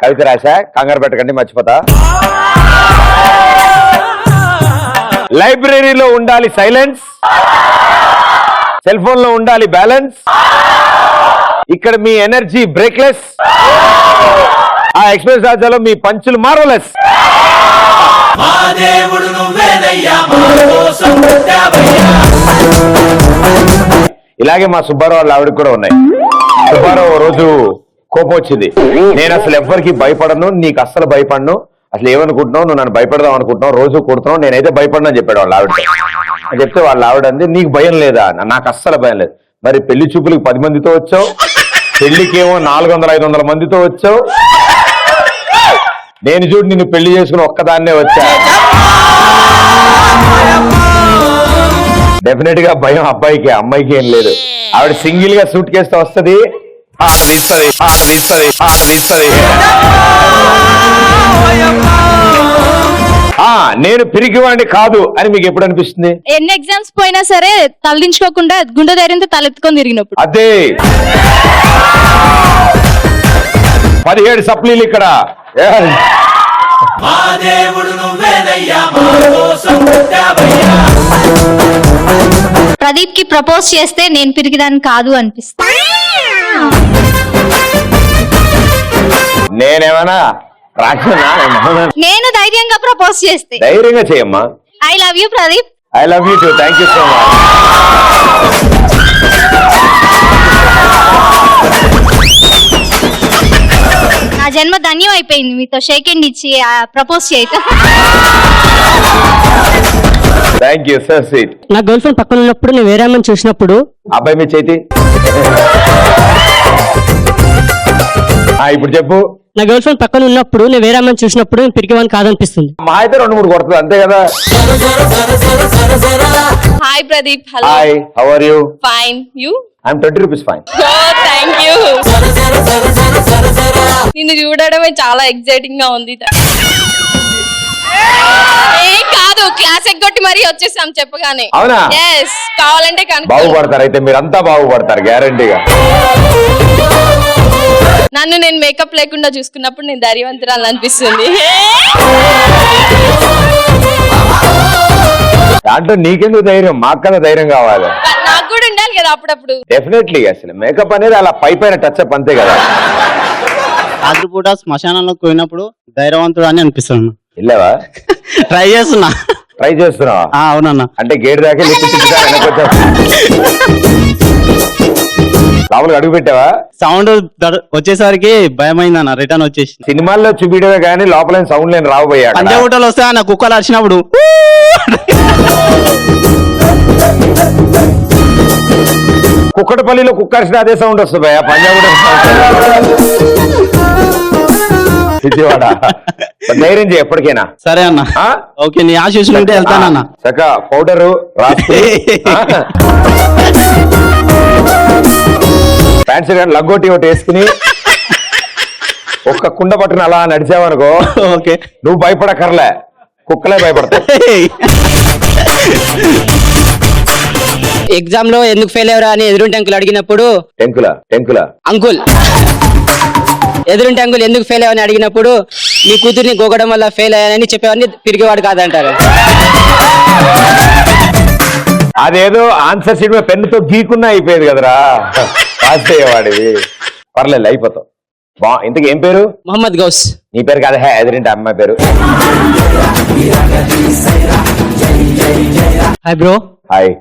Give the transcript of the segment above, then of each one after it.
కవిత రాశా, కంగారు పెట్టకండి మర్చిపోతా. లైబ్రరీలో ఉండాలి సైలెన్స్, సెల్ ఫోన్ లో ఉండాలి బ్యాలెన్స్, ఇక్కడ మీ ఎనర్జీ బ్రేక్లెస్, ఆ ఎక్స్ప్రెస్ రాజాలో మీ పంచులు మార్వలెస్. ఇలాగే మా సుబ్బారావు వాళ్ళ ఆవిడకి కూడా ఉన్నాయి. సుబ్బారావు రోజు కోపం వచ్చింది, నేను అసలు ఎవ్వరికి భయపడను, నీకు అస్సలు భయపడను, అసలు ఏమనుకుంటున్నావు, నువ్వు నన్ను భయపడదాం అనుకుంటున్నావు, రోజు కొడుతున్నావు, నేనైతే భయపడను అని చెప్పాడు వాళ్ళ ఆవిడ. చెప్తే వాళ్ళ ఆవిడ అంది, నీకు భయం లేదా? నాకు అస్సలు భయం లేదు. మరి పెళ్లి చూపులకు 10 మందితో వచ్చావు, పెళ్లికేమో 400-500 మందితో వచ్చావు, నేను చూడు నిన్ను పెళ్లి చేసుకుని ఒక్కదాన్నే వచ్చా. డెఫినెట్ గా భయం అబ్బాయికి, అమ్మాయికి ఏం లేదు. ఆవిడ సింగిల్ గా సూట్ కేసుతో వస్తుంది, నేను పిరికివాడిని కాదు అని మీకు ఎప్పుడు అనిపిస్తుంది? ఎన్ని ఎగ్జామ్స్ పోయినా సరే తలదించుకోకుండా గుండె ధైర్యంతో తలెత్తుకొని తిరిగినప్పుడు. అదే 17 సప్లీలు ఇక్కడ. ప్రదీప్ కి ప్రపోజ్ చేస్తే నేను పిరికిదాన్ని కాదు అనిపిస్తా. నేనేమన్నా రాక్షనా? నేను ధైర్యంగా ప్రపోజ్ చేస్తే. ధైర్యంగా చేయమ్మా. I love you Pradeep. I love you too. Thank you so much. నా జన్మ ధన్యం అయిపోయింది మీతో షేక్ హ్యాండ్ ఇచ్చి ప్రపోజ్ చేయటం. Thank you so sweet. నా గర్ల్ ఫ్రెండ్ పక్కన ఉన్నప్పుడు నేను వేరే అమ్మని చూసినప్పుడు అబ్బాయి మీ చేతి ఇప్పుడు చెప్పు. నా గర్ల్ ఫ్రెండ్ పక్కన ఉన్నప్పుడు నేను వేరే అమ్మని చూసినప్పుడు నేను పిరికివాడిని కాదనిపిస్తుంది. మా అయితే 2-3 కొడుతుంది అంతే కదా. Hi Pradeep. Hello. Hi, how are you? Fine. You? I'm 20 rupees fine. Thank you. నిన్ను చూడడమే చాలా ఎక్సైటింగ్ గా ఉంది. ఏం కాదు, క్లాస్ ఎగ్గొట్టి మరీ వచ్చేసాం చెప్పగానే. అవునా? ఎస్, కావాలంటే బాగుపడతారు అయితే, మీరంతా బాగుపడతారు గ్యారంటీగా. నన్ను నేను మేకప్ లేకుండా చూసుకున్నప్పుడు నేను ధైర్యవంతురాలు అనిపిస్తుంది. దాంట్లో నీకెందుకు ధైర్యం? మాకు కదా ధైర్యం కావాలి. నాకు కూడా ఉండాలి కదా అప్పుడప్పుడు. డెఫినెట్లీ. అసలు మేకప్ అనేది అలా పైన టచ్అప్ అంతే కదా. రాత్రిపూట శ్మశానంలోకి పోయినప్పుడు ధైర్యవంతుడు అని అనిపిస్తాను. వెళ్ళావా? ట్రై చేస్తున్నా. ట్రై చేస్తున్నావా? అవునన్నా. అంటే గేట్ దాకా లోపలికి అడుగు పెట్టావా? సౌండ్ వచ్చేసరికి భయమైందన్న, రిటర్న్ వచ్చేసి. సినిమాల్లో చూపించడమే కానీ లోపల సౌండ్ లేని రాబోయా. పంజాగుట్టలు వస్తే నా కుక్కలు అరిచినప్పుడు కుక్కటపల్లిలో కుక్క అరిచిన అదే సౌండ్ వస్తుంది భయ. పంజాగుట్ట విజయవాడ. ధైర్యం చేయి ఎప్పటికైనా. సరే అన్న. ఓకే, నీ ఆశీస్సులు ఉంటే వెళ్తానన్న. చక్క పౌడరు రాసి ప్యాంట్ షర్ట్ లంగోటి ఒకటి వేసుకుని ఒక్క కుండ పట్టుకుని అలా నడిచావనుకో, ఓకే, నువ్వు భయపడకర్లే, కుక్కలే భయపడతాయి. ఎగ్జామ్ లో ఎందుకు ఫెయిల్ అయ్యారా అని ఎదురుంటి అంకుల్ అడిగినప్పుడు, టెంకుల అంకుల్ ఎదురుంటి అంకుల్ ఎందుకు ఫెయిల్ అయ్యావని అడిగినప్పుడు, నీ కూతుర్ని గోగడం వల్ల ఫెయిల్ అయ్యానని చెప్పేవాడిని తిరిగేవాడు కాదంటారు. అదేదో ఆన్సర్ షీట్ మీద పెన్నుతో గీకున్నా అయిపోయేది కదరా, పాస్ అయ్యేవాడివి. పర్లేదు, అయిపోతావు. ఇంతకు ఏం పేరు? మొహమ్మద్ గౌస్. నీ పేరు కాదా? ఎదురింటి అమ్మాయి పేరు. Hi bro. హాయ్.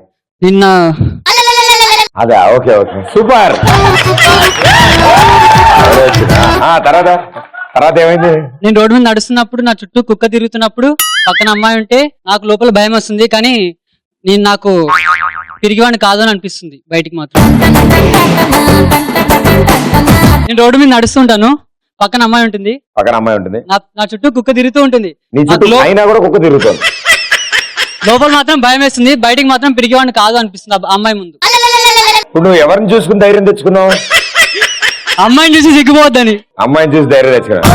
నిన్న అదా? Okay okay, super. తర్వాత ఏమైంది? నేను రోడ్డు మీద నడుస్తున్నప్పుడు నా చుట్టూ కుక్క తిరుగుతున్నప్పుడు పక్కన అమ్మాయి ఉంటే నాకు లోపల భయం వస్తుంది, కానీ నాకు తిరిగివాడిని కాదు అని అనిపిస్తుంది బయటికి మాత్రం. నేను రోడ్డు మీద నడుస్తుంటాను, పక్కన అమ్మాయి ఉంటుంది, నా చుట్టూ కుక్క తిరుగుతూ ఉంటుంది, కుక్క తిరుగుతుంది, లోపల మాత్రం భయం వేస్తుంది, బయటికి మాత్రం పిరిగివాడిని కాదు అనిపిస్తుంది ఆ అమ్మాయి ముందు. ఇప్పుడు నువ్వు ఎవరిని చూసుకుని ధైర్యం తెచ్చుకున్నావు? అమ్మాయిని చూసి సిగ్గుపోవద్దని. అమ్మాయిని చూసి ధైర్యం తెచ్చుకున్నావు.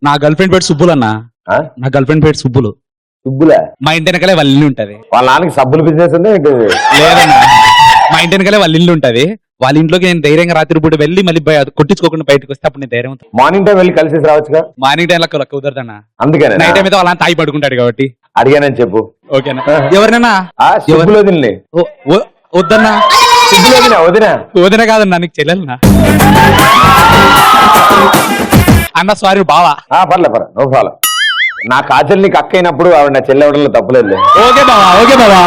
నా గర్ల్ ఫ్రెండ్ పేరు సుబ్బులు అన్న. నా గర్ల్ ఫ్రెండ్ పేరు సుబ్బులే. మా ఇంటి వెనకాలే వాళ్ళ ఇల్లు ఉంటది. వాళ్ళ నాన్నకి సబ్బులు బిజినెస్ ఉంది. లేదన్నా, మా ఇంటి వెనకాలే వాళ్ళ ఇల్లు ఉంటది. వాళ్ళ ఇంట్లోకి నేను ధైర్యంగా రాత్రి పూట వెళ్ళి మళ్ళీ కొట్టించుకోకుండా బయటకు వస్తే అప్పుడు నేను ధైర్యం. మార్నింగ్ టైం వెళ్ళి కలిసి రావచ్చుగా. మార్నింగ్ టైం లెక్క కుదరదన్నా. అందుకనే నైట్ టైం అయితే వాళ్ళ తాగి పడుకుంటాడు కాబట్టి అడిగానని చెప్పు. ఓకేనా? ఎవరినన్నా సుబ్బులు వదిలే వద్దన్నా. వదిన వదిన వదిన కాదన్నా, నీకు చెల్లెలన్నా. అన్న సారీ బావా. పర్లే నో ప్రాబ్లం. నా కాజల్ నీకు అక్క అయినప్పుడు ఆవిడ నా చెల్లె అవడంలో తప్పలేదు. ఓకే బావా, ఓకే బావా.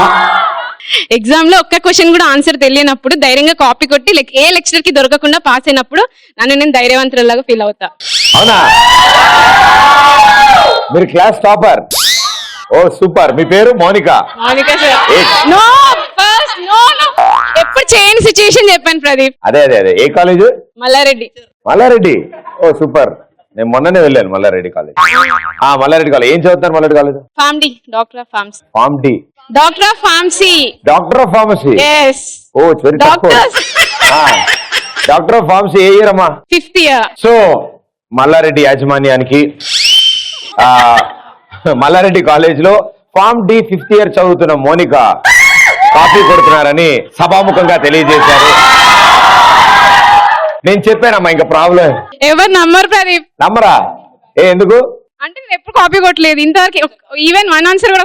ఎగ్జామ్ లో ఒక్క క్వశ్చన్ కూడా ఆన్సర్ తెలియనప్పుడు ధైర్యంగా కాపీ కొట్టి ఏ లెక్చరర్ కి దొరకకుండా పాస్ అయినప్పుడు నన్ను నేను ధైర్యవంతులాగా ఫీల్ అవుతా. అవునా? మీరు క్లాస్ టాపర్. ఓ సూపర్. మీ పేరు మోనికా? నో ఫస్ట్ నో ఎప్పుడు చేయని సిచ్యుయేషన్ చెప్పాను ప్రదీప్. అదే అదే అదే. ఏ college? Mallareddy. Mallareddy. Oh super. నేను మొన్ననే వెళ్ళాను మల్లారెడ్డి కాలేజ్. మల్లారెడ్డి కాలేజ్. ఏం చదువుతారు Mallareddy college? Pharm D, doctor of pharmacy. Pharm D, doctor of pharmacy. Doctor of pharmacy. yes. Oh very doctors. Doctor of pharmacy ఏ ఇయర్ అమ్మా? 5th year. సో మల్లారెడ్డి యాజమాన్యానికి మల్లారెడ్డి కాలేజ్ లో pharm D 5th year చదువుతున్న Monika copy కొడుతున్నారని సభాముఖంగా తెలియజేశారు. నేను చెప్పానమ్మా ఇంకా problem. ఎవరు నమ్మరు ప్రదీప్. నమ్మరా? ఎందుకు అంటే నేను ఎప్పుడు కాపీ కొట్టలేదు ఇంతవరకు, ఈవెన్ 1 ఆన్సర్ కూడా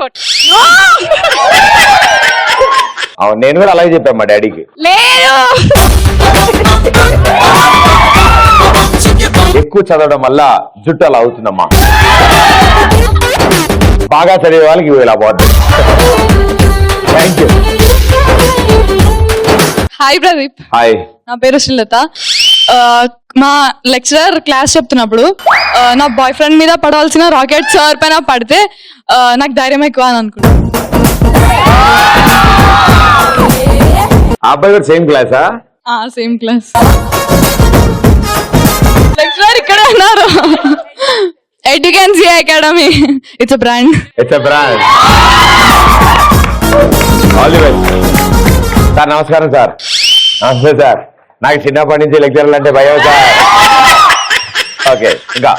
అవును, నేను కూడా అలాగే చెప్పాను మా డాడీకి. లేదు. ఎక్కువ చదవడం వల్ల జుట్టు అలా అవుతుందమ్మా. బాగా చదివే వాళ్ళకి ఇలా పోతుంది. Thank you. Hi Pradeep. Hi. నా పేరు శ్రీలత. మా లెక్చరర్ క్లాస్ చెప్తున్నప్పుడు నా బాయ్ ఫ్రెండ్ మీద పడవలసిన రాకెట్ సార్ పైన పడితే నాకు ధైర్యం ఎక్కువ అని అనుకున్నాను. అబ్బాయి కూడా సేమ్ క్లాసా? Same class. లెక్చరర్ ఇక్కడే ఉన్నారు. Educency academy. It's a brand. It's a brand. All the best. Sir నమస్కారం. సార్ నమస్తే సార్. నాకు చిన్నప్పటి నుంచి లెక్చర్లు అంటే భయం సార్. ఓకే ఇంకా.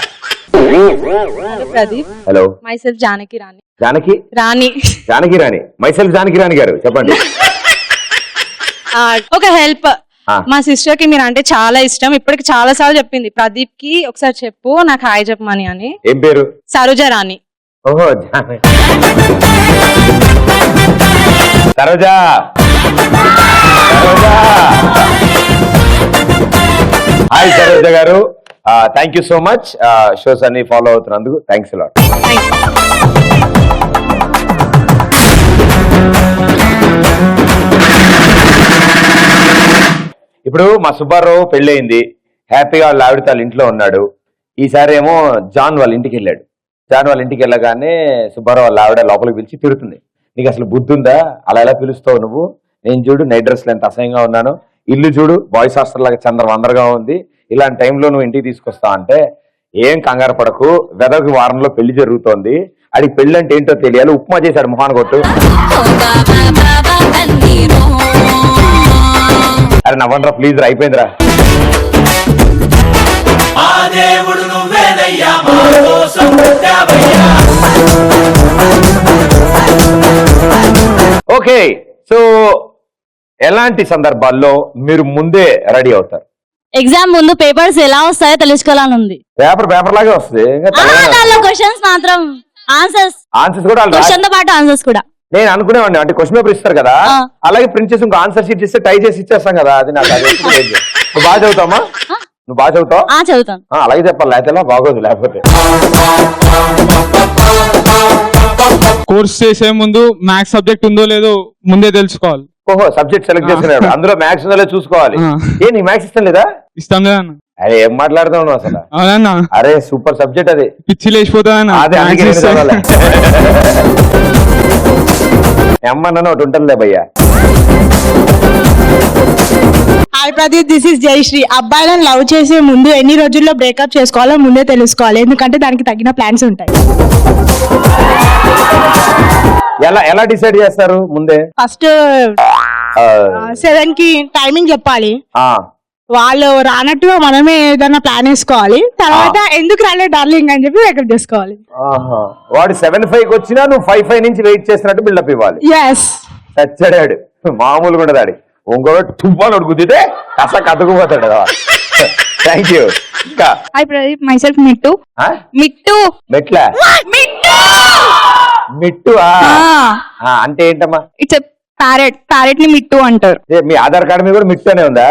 Pradeep. Hello. Myself Janaki Rani. Janaki Rani. Janaki Rani. Myself Janaki Rani గారు చెప్పండి. ఒక హెల్ప్. మా సిస్టర్ కి మీరు అంటే చాలా ఇష్టం. ఇప్పటికి చాలా సార్లు చెప్పింది ప్రదీప్ కి ఒకసారి చెప్పు నాకు హాయ్ చెప్పమని అని. ఏం పేరు? సరోజ రాణి. ఓహో సరోజా. హాయ్ సరోజ గారు. Thank you so much. Shows అన్ని ఫాలో అవుతున్నందుకు థ్యాంక్స్ లాట్. ఇప్పుడు మా సుబ్బారావు పెళ్ళయింది, హ్యాపీగా వాళ్ళ ఆవిడ వాళ్ళ ఇంట్లో ఉన్నాడు. ఈసారి ఏమో జాన్ వాళ్ళ ఇంటికి వెళ్ళాడు. జాన్ వాళ్ళ ఇంటికి వెళ్ళగానే సుబ్బారావు వాళ్ళ ఆవిడ లోపలికి పిలిచి తిడుతుంది. నీకు అసలు బుద్ధి ఉందా? అలా ఎలా పిలుస్తావు నువ్వు? నేను చూడు నైట్ డ్రెస్లో ఎంత అసహ్యంగా ఉన్నాను, ఇల్లు చూడు బాయ్స్ హాస్టల్ లాగా చందరవందరగా ఉంది, ఇలాంటి టైంలో నువ్వు ఇంటికి తీసుకొస్తావు అంటే, ఏం కంగారు పడకు, వెదర్కి వారంలో పెళ్లి జరుగుతోంది, అడిగి పెళ్లి అంటే ఏంటో తెలియాలి, ఉప్మా చేశాడు మొహాన్ కొట్టు. అరే నవ్వండ్రా ప్లీజ్ రా, అయిపోయిందిరా. ఓకే, సో ఎలాంటి సందర్భాల్లో మీరు ముందే రెడీ అవుతారు? ఎగ్జామ్ ముందు పేపర్స్ ఎలా వస్తాయో తెలుసుకోవాలని ఉంది. పేపర్ లాగే వస్తుంది. క్వశ్చన్స్ మాత్రం ఆన్సర్స్ కూడా క్వశ్చన్ తో పాటు ఆన్సర్స్ కూడా నేను అనుకునేవాడిని. అంటే క్వశ్చన్ పేపర్ ఇస్తారు కదా, అలాగే ప్రింట్ చేసి ఇంకో ఆన్సర్ షీట్ ఇస్తే టై చేసి ఇచ్చేస్తాం కదా. అది నాకు నువ్వు బాగా చదువుతామా? నువ్వు బాగా చదువుతావు? చదువుతాను. అలాగే చెప్పాలి, లేకపోతే బాగోదు. లేకపోతే కోర్స్ చేసే ముందు మ్యాథ్స్ సబ్జెక్ట్ ఉందో లేదో ముందే తెలుసుకోవాలి. ఓహో, సబ్జెక్ట్ సెలెక్ట్ చేసుకున్నాడు, అందులో మ్యాథ్స్ ఉందో చూసుకోవాలి. ఏ నీ మ్యాథ్స్ ఇష్టం లేదా? ఇష్టం లేదన్న. అరే ఏం మాట్లాడుతావు నువ్వు అసలు? అవునన్నా. అరే సూపర్ సబ్జెక్ట్ అది, పిచ్చి లేచిపోతానన్నా. ఎమ్మన్నా ఒకటి ఉంటుందిలే భయ్యా. Hi Pradeep, this is Jayasri. అబ్బాయిలను లవ్ చేసే ముందు ఎన్ని రోజుల్లో బ్రేకప్ చేసుకోవాలో ముందే తెలుసుకోవాలి, ఎందుకంటే దానికి తగిన ప్లాన్స్ ఉంటాయి. ఎలా డిసైడ్ చేస్తారు ముందే? ఫస్ట్ 7 కి టైమింగ్ చెప్పాలి, వాళ్ళు రానట్టుగా మనమే ఏదైనా ప్లాన్ వేసుకోవాలి. తర్వాత ఎందుకు రాలే డార్లింగ్ అని చెప్పి బ్రేకప్ చేసుకోవాలి. వాడు 7:05 వచ్చినా నువ్వు 5:05 నుంచి వెయిట్ చేస్తున్నట్టు బిల్డప్ ఇవ్వాలి. ఎస్, చచ్చాడాడు మామూలుగా ఉండదాడి. ఇంకొకటి తుఫాన్ ఒకటి గుద్దితే కస కతుకుపోతాడు కదా. Thank you. ఇంకా hi Pradeep, myself Mittu. ఆ? మిట్టు మెట్ల మిట్టు అంటే ఏంటమ్మా? It's parrot. ప్యారెట్ ని మిట్టు అంటారు. మీ ఆధార్ కార్డు మీద కూడా మిట్టు అనే ఉందా?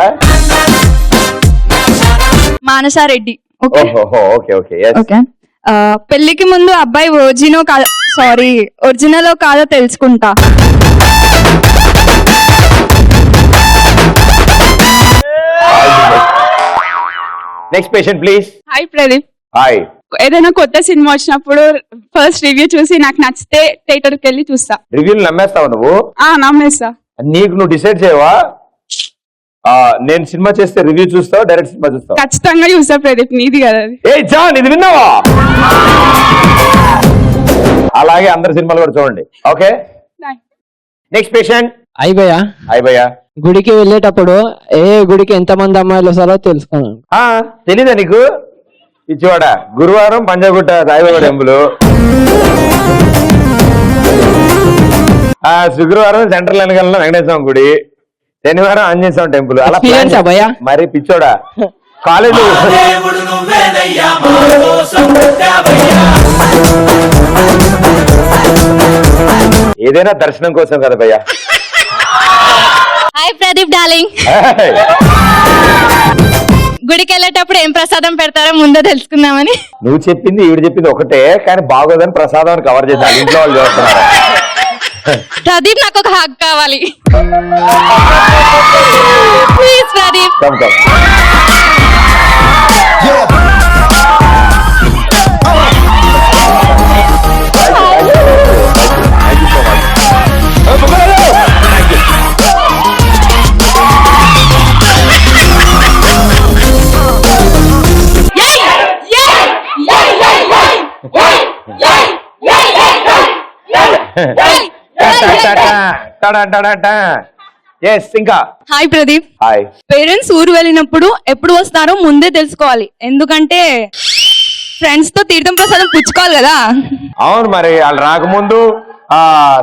మానసారెడ్డి. ఓహో ఓకే ఓకే ఓకే. పెళ్లికి ముందు అబ్బాయి ఒరిజినల్ కాదో తెలుసుకుంటా. Next patient please. Hi Pradeep, hi. ఏదైనా కొత్త సినిమా వచ్చినప్పుడు ఫస్ట్ రివ్యూ చూసి నాకు నచ్చితే థియేటర్ కి వెళ్ళి చూస్తా. రివ్యూలు నమ్మేస్తావు నువ్వు? నమ్మేస్తా. నీకు నువ్వు డిసైడ్ చేయవా? నేను సినిమా చేస్తే రివ్యూ చూస్తావు, డైరెక్ట్ సినిమా చూస్తావు? ఖచ్చితంగా చూస్తా ప్రదీప్, నీది కదా అది. ఏ జాన్, ఇది విన్నావా? అలాగే అందరి సినిమాలు కూడా చూడండి. Okay, next patient. అయ్యి భయ్యా, హాయ్ భయ్యా. గుడికి వెళ్ళేటప్పుడు ఏ గుడికి ఎంత మంది అమ్మాయిలు వస్తారో తెలుసుకున్నాను. తెలీదా నీకు? ఇచ్చివాడ గురువారం పంజాగుట్ట సాయిబాబా టెంపుల్, శుక్రవారం సెంట్రల్ వెనకాల వెంకటేశ్వర గుడి, శనివారం ఆంజనేయ స్వామి టెంపుల్. అలా మరి పిచ్చోడా కాలేజ్ ఏదైనా దర్శనం కోసం కదా భయ్యా. Hi Pradeep darling. గుడికి వెళ్ళేటప్పుడు ఏం ప్రసాదం పెడతారో ముందే తెలుసుకుందామని. నువ్వు చెప్పింది ఈవిడ చెప్పింది ఒకటే, కానీ బాగోదని ప్రసాదం కవర్ చేశాను. ఇంట్లో వాళ్ళు చూస్తున్నారు. ప్రదీప్, నాకు ఒక హగ్ కావాలి ప్లీజ్ ప్రదీప్. ఇంకా హాయ్ ప్రదీప్. హాయ్. పేరెంట్స్ ఊరు వెళ్ళినప్పుడు ఎప్పుడు వస్తారో ముందే తెలుసుకోవాలి, ఎందుకంటే ఫ్రెండ్స్ తో తీర్థం ప్రసాదం పుచ్చుకోవాలి కదా. అవును, మరి వాళ్ళు రాకముందు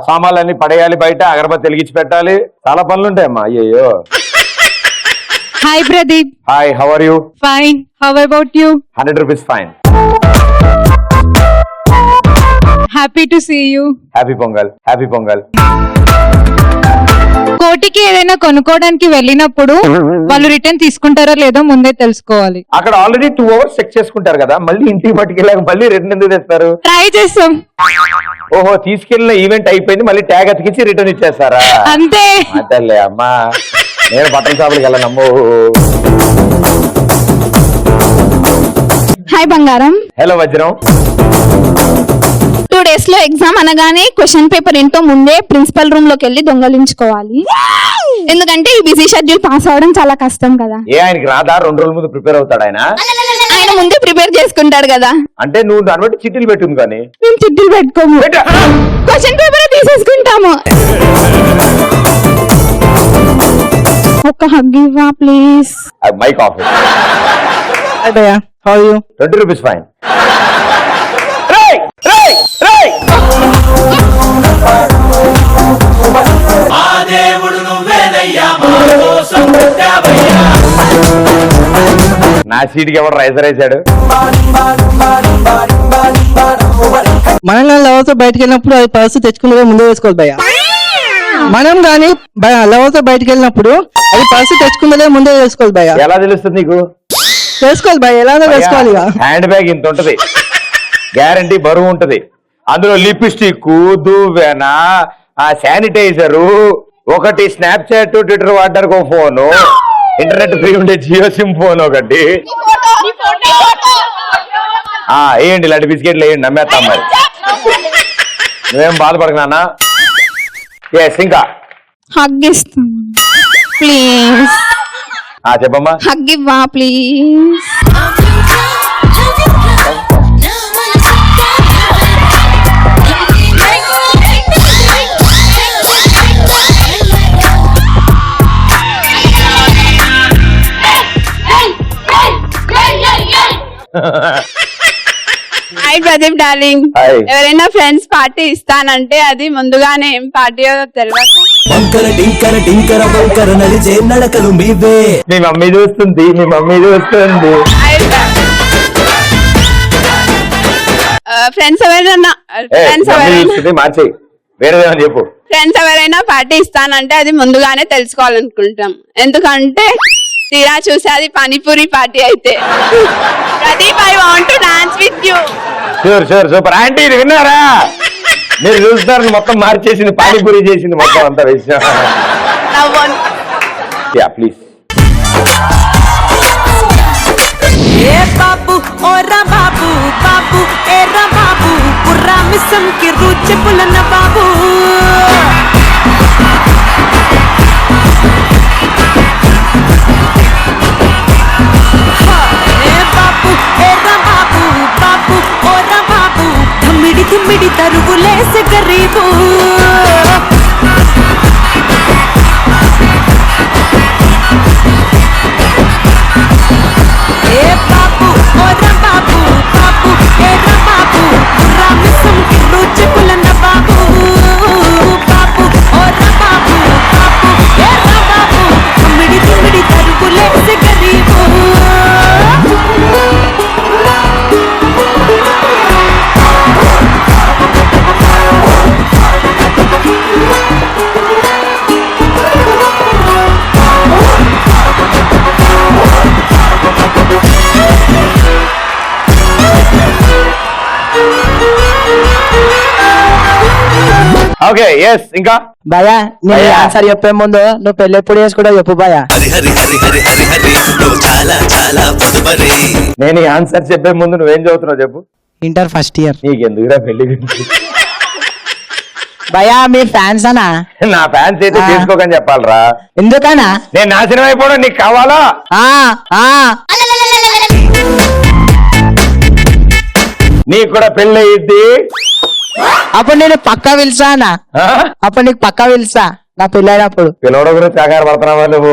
సామాన్లన్నీ పడేయాలి, బయట అగరబత్తి వెలిగించి పెట్టాలి, చాలా పనులు ఉంటాయమ్మా. అయ్యో. Hi Pradeep. Hi, how are you? Fine, how about you? 100 rupees fine. Happy to see you. Happy Pongal. Happy Pongal. కోటికి ఏదైనా కొనుక్కోవడానికి వెళ్ళినప్పుడు వాళ్ళు రిటర్న్ తీసుకుంటారో లేదో ముందే తెలుసుకోవాలి. అక్కడ ఆల్రెడీ 2 hours చెక్ చేసుకుంటారు కదా, మళ్ళీ ఇంటికి పట్టుకెళ్ళాక మళ్ళీ రిటర్న్ ఎందుకు తెస్తారు? ట్రై చేస్తాం. ఓహో, తీసుకెళ్ళిన ఈవెంట్ అయిపోయింది, మళ్ళీ ట్యాగ్ అతికించి రిటర్న్ ఇచ్చేస్తారా? అంతే. అదలే అమ్మా, నేను బట్టల షాపులకి వెళ్ళనమ్మో. హాయ్ బంగారం. హలో వజ్రం. 2 days లో ఎగ్జామ్ అనగానే క్వశ్చన్ పేపర్ ఏంటో ముందే ప్రిన్సిపల్ రూమ్ లోకి వెళ్ళి దొంగలించుకోవాలి, ఎందుకంటే ఈ బిజీ షెడ్యూల్ పాస్ అవడం చాలా కష్టం కదా. ఆయనకి రాదా? 2 రోజుల ముందు ప్రిపేర్ అవుతాడు ఆయన ముందే ప్రిపేర్ చేసుకుంటాడు కదా. అంటే నువ్వు దాన్ని బట్టి చిట్టీలు పెట్టుంది. కానీ మేము చిట్టీలు పెట్టుకోము, క్వశ్చన్ పేపర్ తీసేసుకుంటాము. ఒక్క హగ్ ఇవ్వా ప్లీజ్. Mike off. హాయ్ భయ్యా, how are you? 20 rupees fine. నా సీట్కి ఎవరు రైజర్ వేసాడు? మనం లవర్తో బయటకు వెళ్ళినప్పుడు అది పర్సు తెచ్చుకునే ముందే వేసుకోవాలి భయ్యా. మనం కానీ లవర్తో బయటకు వెళ్ళినప్పుడు అది పర్సు తెచ్చుకుందే ముందే వేసుకోవాలి భయ్యా. ఎలా తెలుస్తుంది నీకు? వేసుకోవాలి భయ్యా, ఎలాగో వేసుకోవాలి. హ్యాండ్ బ్యాగ్ ఇంత ఉంటది, గ్యారంటీ బరువు ఉంటది. అందులో లిప్స్టిక్, దువ్వెన, శానిటైజరు, ఒకటి స్నాప్చాట్, ట్విట్టర్ వాడడానికి ఒక ఫోను, ఇంటర్నెట్ ఫ్రీ ఉండే జియో సిమ్ ఫోన్ ఒకటి. వేయండి, ఇలాంటి బిస్కెట్లు వేయండి, నమ్మేస్తాం. మరి నువ్వేం బాధపడకు నాన్న. ఎస్, ఇంకా హగ్ ఇస్తాం ప్లీజ్. చెప్పమ్మా. హగ్ ఇవ్వా please. Hi hi Pradeep darling. Hi. ఎవరైనా ఫ్రెండ్స్ పార్టీ ఇస్తానంటే అది ముందుగానే ఏం పార్టీయో తెలియదు. నడకలు మీవే. మీ మమ్మీ చూస్తుంది, మీ మమ్మీ చూస్తుంది. ఫ్రెండ్స్ ఎవరైనా మార్చేయి, వేరేదేమని చెప్పు. ఫ్రెండ్స్ ఎవరైనా పార్టీ ఇస్తానంటే అది ముందుగానే తెలుసుకోవాలనుకుంటాం. ఎందుకంటే తీరా చూసి అది పానీపూరి పార్టీ అయితే. Pradeep, I want to dance with you. Sure sure super. Aunty ఇది విన్నారా? మీరు చూస్తున్నారు, మొత్తం మార్చేసింది, పానీపూరి చేసింది మొత్తం అంతా విషయం. ప్లీజ్. ఏ బాబు ఓరా బాబు, బాబు ఏరా బాబు, పుర్రా మిస్సం కి రుచి పులన బాబు. ఏ బాబు ఏరా బాబు, బాబు ఓరా బాబు, ధమ్మిడి ధిమ్మిడి తరుగులేసే గరీబు. ఏ బాబు ఓరా బాబు, బాబు ఏరా బాబు, పుర్రా మిస్సం కి రుచి పులన బాబు. బాబు ఓరా బాబు, బాబు ఏరా బాబు, ధమ్మిడి ధిమ్మిడి తరుగులేసే గరీబు. Okay, yes. ఇంకా భయ నేను భయ్యా. ఆన్సర్ చెప్పే ముందు నువ్వు పెళ్లి ఎప్పుడు చేసుకుంటావు చెప్పు భయ. నేను ఈ ఆన్సర్ చెప్పే ముందు నువ్వేం చదువుతున్నావు చెప్పు. Inter first year. నీకెందుకురా పెళ్లి గురించి? భయ మీ ఫ్యాన్స్ అనా? నా ఫ్యాన్స్ అయితే తీసుకోకని చెప్పాలరా. ఎందుకనా? నేను నాశనం అయిపోవడం నీకు కావాలా? నీకు కూడా పెళ్లి అయ్యిద్ది. అప్పుడు నేను పక్కా పిలుసా అన్న. అప్పుడు నీకు పక్కా పిలుసా నా పెళ్ళైనప్పుడు. పిలవడం గురించి ఆకార పడుతున్నావా నువ్వు?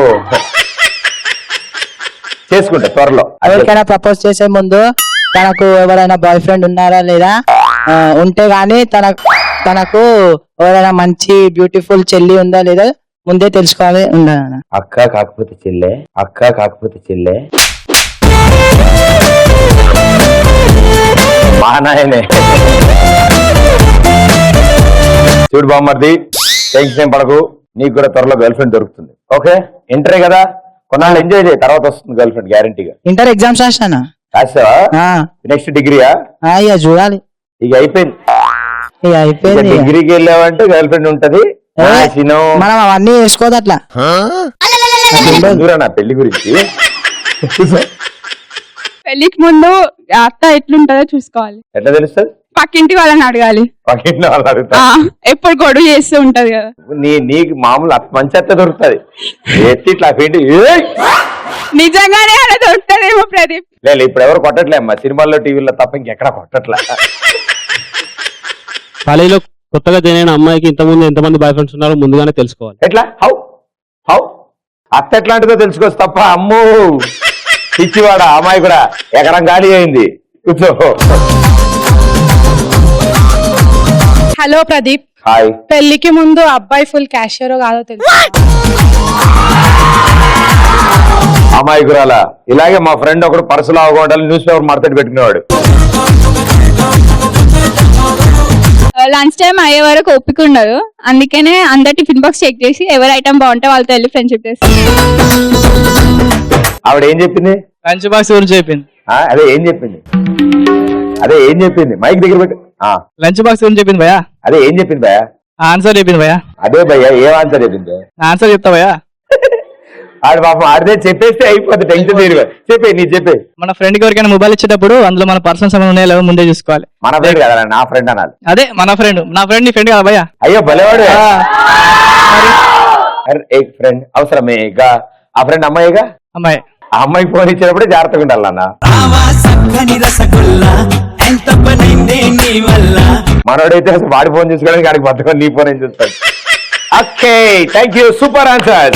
చేసుకుంటా త్వరలో. ఎవరికైనా ప్రపోజ్ చేసే ముందు తనకు ఎవరైనా బాయ్ ఫ్రెండ్ ఉన్నారా లేదా, ఉంటే గానీ తనకు ఎవరైనా మంచి బ్యూటిఫుల్ చెల్లి ఉందా లేదా ముందే తెలుసుకోవాలి ఉండాలన్న. అక్క కాకపోతే చెల్లె, అక్క కాకపోతే చెల్లె మా నాయనే. చూడు బామ్మర్ది, టెన్షన్ ఏం పడకు, నీకు కూడా త్వరలో గర్ల్ ఫ్రెండ్ దొరుకుతుంది. ఓకే, ఇంటరే కదా, కొన్నాళ్ళు ఎంజాయ్ చేయి, తర్వాత వస్తుంది గర్ల్ ఫ్రెండ్ గ్యారంటీగా. ఇంటర్ ఎగ్జామ్స్ రాసానా? రాసావా? నెక్స్ట్ డిగ్రీయా? ఇక చూడాలి. ఇక అయిపోయింది. ఇక అయిపోయింది. డిగ్రీకి వెళ్ళావంటే గర్ల్ ఫ్రెండ్ ఉంటది. మనం అవన్నీ వేసుకోదు అట్లా. నా పెళ్లి గురించి పెళ్లికి ముందు అత్త ఎట్లుంటుందో చూసుకోవాలి. ఎట్లా తెలుస్తుంది? పక్కింటి వాళ్ళని అడగాలి. పక్కింటి వాళ్ళు అడుగుతా. ఎప్పుడు గొడవ చేస్తూ ఉంటది కదా. నీకు మామూలు మంచి అత్త దొరుకుతుంది. ఎత్తి ఇట్లా పెయింటి నిజంగానే అలా దొరుకుతుందేమో ప్రదీప్. లేదు, ఇప్పుడు ఎవరు కొట్టట్లే అమ్మా, సినిమాల్లో టీవీలో తప్ప ఇంకెక్కడ కొట్టట్లే. కాలేజీలో కొత్తగా జాయిన్ అయిన అమ్మాయికి ఇంతకుముందు ఎంతమంది బాయ్ ఫ్రెండ్స్ ఉన్నారో ముందుగానే తెలుసుకోవాలి. ఎట్లా? హౌ అత్త ఎట్లాంటిదో తెలుసుకోవచ్చు తప్ప అమ్మో పిచ్చివాడ అమ్మాయి కూడా ఎకరం ఖాళీ అయింది. కూర్చో. Hello Pradeep, hi. పెళ్లికి ముందు అబ్బాయి ఫుల్ క్యాషియర్ కాదో తెలుసు. అమ్మాయి గురాల ఇలాగే మా ఫ్రెండ్ ఒకడు పర్సులో అవగొండాలి న్యూస్ పేపర్ మార్కెట్ పెట్టుకునేవాడు. లంచ్ టైం అయ్యే వరకు ఒప్పిక ఉండదు, అందుకనే అందరు టిఫిన్ బాక్స్ చెక్ చేసి ఎవరి ఐటమ్ బాగుంటే వాళ్ళతో వెళ్ళి ఫ్రెండ్షిప్ చేస్తారు. ఆవిడ ఏం చెప్పింది? లంచ్ బాక్స్ గురించి చెప్పింది. అదే ఏం చెప్పింది? మైక్ దగ్గర పెట్టు. లంచ్ బాక్స్ గురించి చెప్పింది భయ్యా. అదే ఏం చెప్పింది భయ్యా? ఆన్సర్ చెప్పింది భయ్యా. అదే భయ్యా, ఏం ఆన్సర్ చెప్పింది? ఆన్సర్ చెప్తా భయ్యా. ఆడు పాపం ఆడితే చెప్పేస్తే అయిపోతుంది, టెన్షన్ తీరుగా. చెప్పే, నీ చెప్పే. మన ఫ్రెండ్ కి ఎవరికైనా మొబైల్ ఇచ్చేటప్పుడు అందులో మన పర్సనల్స్ ఏమైనా ఉన్నాయో ముందే చూసుకోవాలి. మన ఫ్రెండ్ కదా, నా ఫ్రెండ్ అనాలి. అదే మన ఫ్రెండ్, నా ఫ్రెండ్ నీ ఫ్రెండ్ కదా భయ్యా. అయ్యో భలేవాడు. ఫ్రెండ్ అవసరమేగా, ఆ ఫ్రెండ్ అమ్మాయిగా. అమ్మాయి. ఆ అమ్మాయికి ఫోన్ ఇచ్చినప్పుడే జాగ్రత్తగా ఉండాలన్న. మనోడైతే అసలు వాడి ఫోన్ చూసుకోవడానికి ఆడికి బతుకొని నీ ఫోన్ ఏం చూస్తాడు. Okay, thank you, super answer.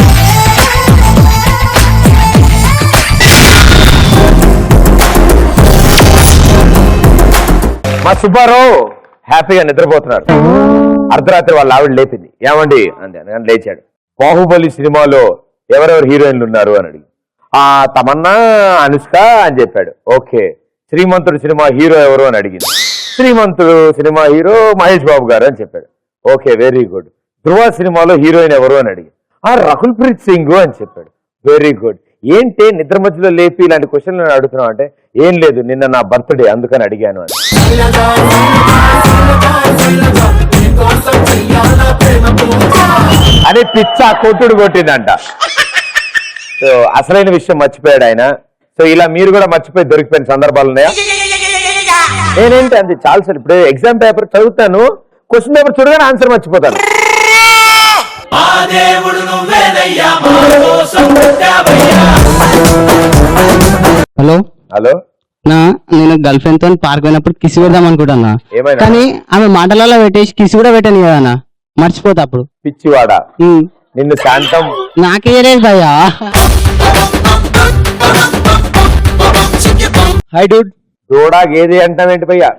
మా సుబ్బారావు హ్యాపీగా నిద్రపోతున్నారు. అర్ధరాత్రి వాళ్ళ ఆవిడ లేపింది, ఏమండి అంది. అని లేచాడు. బాహుబలి సినిమాలో ఎవరెవరు హీరోయిన్లు ఉన్నారు అని అడిగి, తమన్నా, అనుష్క అని చెప్పాడు. ఓకే. శ్రీమంతుడు సినిమా హీరో ఎవరు అని అడిగింది. శ్రీమంతుడు సినిమా హీరో మహేష్ బాబు గారు అని చెప్పాడు. Okay, very good. ధృవ సినిమాలో హీరోయిన్ ఎవరు అని అడిగి, రకుల్ ప్రీత్ సింగ్ అని చెప్పాడు. Very good. ఏంటి నిద్ర మధ్యలో లేపి ఇలాంటి క్వశ్చన్లు అడుగుతున్నావు అంటే, ఏం లేదు నిన్న నా బర్త్డే అందుకని అడిగాను అని. అని పిచ్చ కొట్టుడు కొట్టిందంట. సో అసలైన విషయం మర్చిపోయాడు ఆయన. సో ఇలా మీరు కూడా మర్చిపోయి దొరికిపోయిన సందర్భాలు ఉన్నాయా? నేనేంటి అంతే చాలాసార్లు. ఇప్పుడు ఎగ్జామ్ పేపర్ చదువుతాను, క్వశ్చన్ పేపర్ చూడగానే ఆన్సర్ మర్చిపోతాను. హలో హలో, నేను గర్ల్ ఫ్రెండ్ తో పార్క్ పోయినప్పుడు కిసి పెడదాం అనుకుంటున్నా, ఏమైనా కానీ ఆమె మాటలలో పెట్టేసి కిసి కూడా పెట్టాను కదా, మర్చిపోతా అప్పుడు. పిచ్చివాడా, నిన్ను శాంతం నాకేయలేదు భయ్యా. Hi Dude. దూడా గేది అంటావేంటి భయ్యా?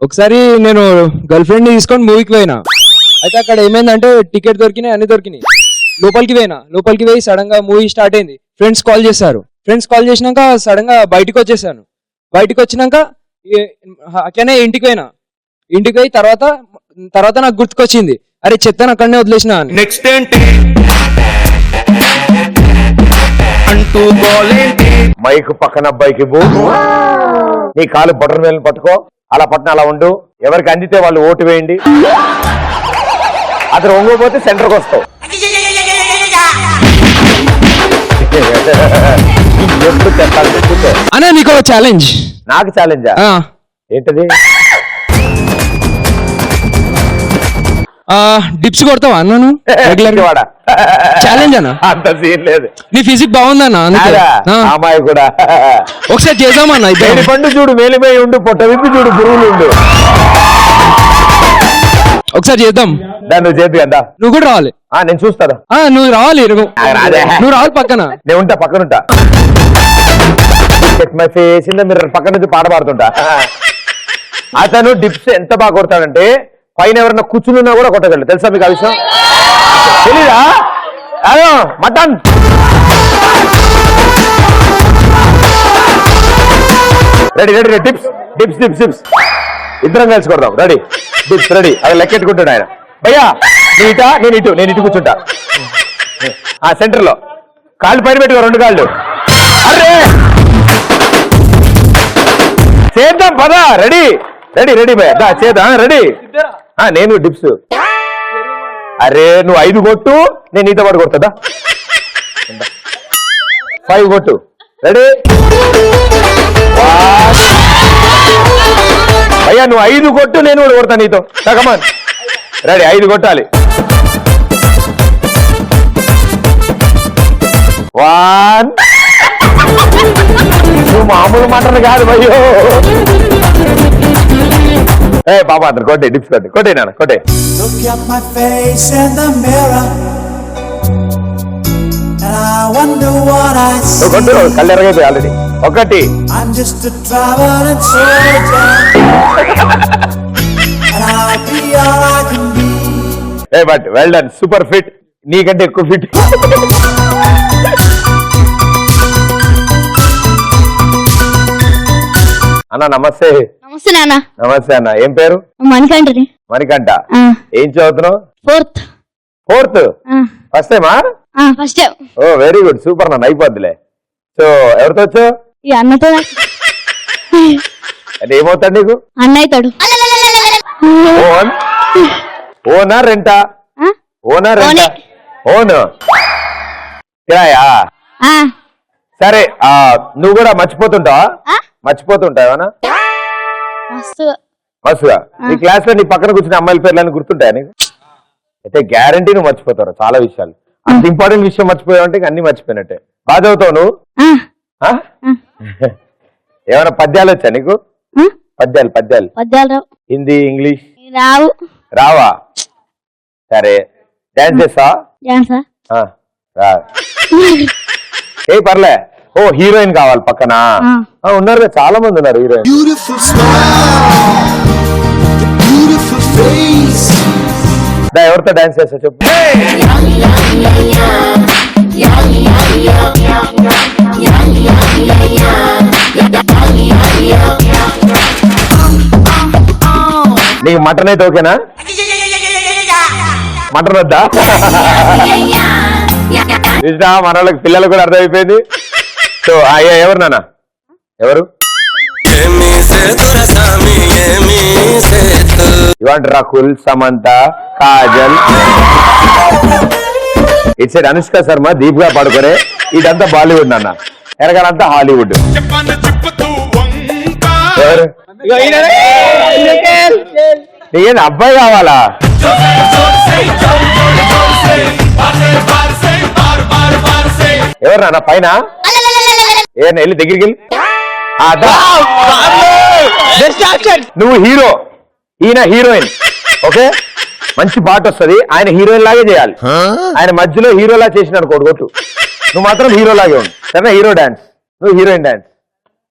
ఒకసారి నేను గర్ల్ ఫ్రెండ్ ని తీసుకొని మూవీకి పోయినా. అయితే అక్కడ ఏమైందంటే టికెట్ దొరికినాయి, అన్ని దొరికినాయి. లోపలికి పోయి సడన్ గా మూవీ స్టార్ట్ అయింది. ఫ్రెండ్స్ కాల్ చేశారు. ఫ్రెండ్స్ కాల్ చేసినాక సడన్ గా బయటకు వచ్చేసాను. బయటకు వచ్చినాక అట్లనే ఇంటికి పోయి తర్వాత నాకు గుర్తుకొచ్చింది, అరే చెత్తను అక్కడనే వదిలేసిన అని. నెక్స్ట్ ఏంటి అంటూ గోలేంటి? మైక్ పక్కన అబ్బాయికి నీ కాలు బొటన్ వేలను పట్టుకో, అలా పట్టిన అలా ఉండు. ఎవరికి అందితే వాళ్ళు ఓటు వేయండి. అతను ఒంగోపోతే సెంటర్కి వస్తావు. ఎప్పుడు చెప్పాలి కూర్చో. అనే నీకు ఛాలెంజ్. నాకు ఛాలెంజా? ఏంటది? డిప్స్ కొడతావా అన్నాను వాడా ఛాలెంజ్ అన్న? అంత సీన్ లేదు. నీ ఫిజిక్ బాగుందన్నా, అమ్మాయి కూడా. ఒకసారి చేద్దామన్నా. మేలి పండు చూడు, మేలిపోయి ఉండు, పొట్ట విప్పి చూడు, పురుగులు ఉండు. ఒకసారి చేద్దాం. నువ్వు చేద్దు కదా, నువ్వు కూడా రావాలి. నేను చూస్తాను. నువ్వు రావాలి, నువ్వు రావాలి పక్కన. నేను ఉంటా, పక్కన ఉంటా. మీరు పక్కన నుంచి పాట పాడుతుంటా. అతను డిప్స్ ఎంత బాగా కొడతాడంటే పైన ఎవరన్నా కూర్చున్నా కూడా కొట్టగలడు. తెలుసా మీకు ఆ విషయం? తెలీదా? అదో mutton. Ready ready ready. Tips tips tips tips ఇద్దరం కలిసి కొడదాం. Ready tips ready. అక్కడ లెక్కెట్టుకుంటాడు ఆయన. భయ్యా నువ్వు ఇటా, నేను ఇటు కూర్చుంటా. సెంటర్ లో కాళ్ళు పైన పెట్టుకో, 2 కాళ్ళు. అరే చేద్దాం పదా. రెడీ రెడీ రెడీ భయ్యా, చేద్దాం. రెడీ. నేను డిప్స్. అరే నువ్వు 5 కొట్టు, నేను నీతో పాటు కొడుతుందా? 5 కొట్టు. రెడీ. అయ్యా నువ్వు 5 కొట్టు, నేను కూడా కొడతా నీతో. కమాన్. రెడీ. 5 కొట్టాలి. 1. నువ్వు మామూలు మాటలు కాదు భయ్యో. బాబా అతను కొట్టే డిప్స్ కొట్టే నాన్న కొట్టే. కొట్టు, కళ్ళు ఎరగైపోయి already. 1. But well done, super fit. నీకంటే ఎక్కువ ఫిట్. అన్న నమస్తే. నమస్తే నాన్న. నమస్తే అన్న. ఏం పేరు? మణికంఠని. మణికంఠ. ఏం చదువుతున్నావు? 4th. ఫస్ట్ టైమా? First time. Oh very good, super నన్ను అయిపోద్దిలే. సో ఎవరితో వచ్చావు? ఈ అన్నతో. అంటే ఏమవుతాడు నీకు? అన్న అవుతాడు. ఓనా రెంటా? ఓనా రెంటా? ఓను కిరాయా? సరే. నువ్వు కూడా మర్చిపోతుంటావా? మర్చిపోతుంటావా? మస్తుగా. నీ క్లాస్ లో నీ పక్కన కూర్చుని అమ్మాయిల పేర్లని గుర్తుంటాయా నీకు? అయితే గ్యారంటీ నువ్వు మర్చిపోతావు చాలా విషయాలు. అంత ఇంపార్టెంట్ విషయం మర్చిపోయావు అంటే అన్ని మర్చిపోయినట్టే. బాగా చదువుతావు నువ్వు? ఏమైనా పద్యాలు వచ్చా నీకు? పద్యాలు హిందీ, ఇంగ్లీష్ రావా? సరే. డాన్స్ చేస్తావా? ఏ పర్లే. ఓ హీరోయిన్ కావాలి పక్కన. ఉన్నారు కదా, చాలా మంది ఉన్నారు హీరోయిన్. ఎవరితో డాన్స్ చేస్తా చెప్పు. నీకు మటన్ అయితే ఓకేనా? మటన్ వద్దా? మన వాళ్ళకి పిల్లలకు కూడా అర్థమైపోయింది. సో అయ్యా ఎవరు నాన్న, ఎవరు ఇవాంటి రకుల్, సమంత, కాజల్, ఇటు సైడ్ అనుష్క శర్మ, దీప్ గా పడుకునే. ఇదంతా బాలీవుడ్ నాన్న, ఎరగాలంతా హాలీవుడ్. ఎవరు నీకేంటి అబ్బాయి కావాలా? ఎవరు నాన్న పైన? ఏమన్నా వెళ్ళి దగ్గరికి వెళ్ళి. నువ్వు హీరో, ఈయన హీరోయిన్. ఓకే, మంచి పాట వస్తుంది. ఆయన హీరోయిన్ లాగే చేయాలి. ఆయన మధ్యలో హీరోలా చేసిన కొట్టు. నువ్వు మాత్రం హీరో లాగే ఉండు సరేనా? హీరో డాన్స్, నువ్వు హీరోయిన్ డాన్స్.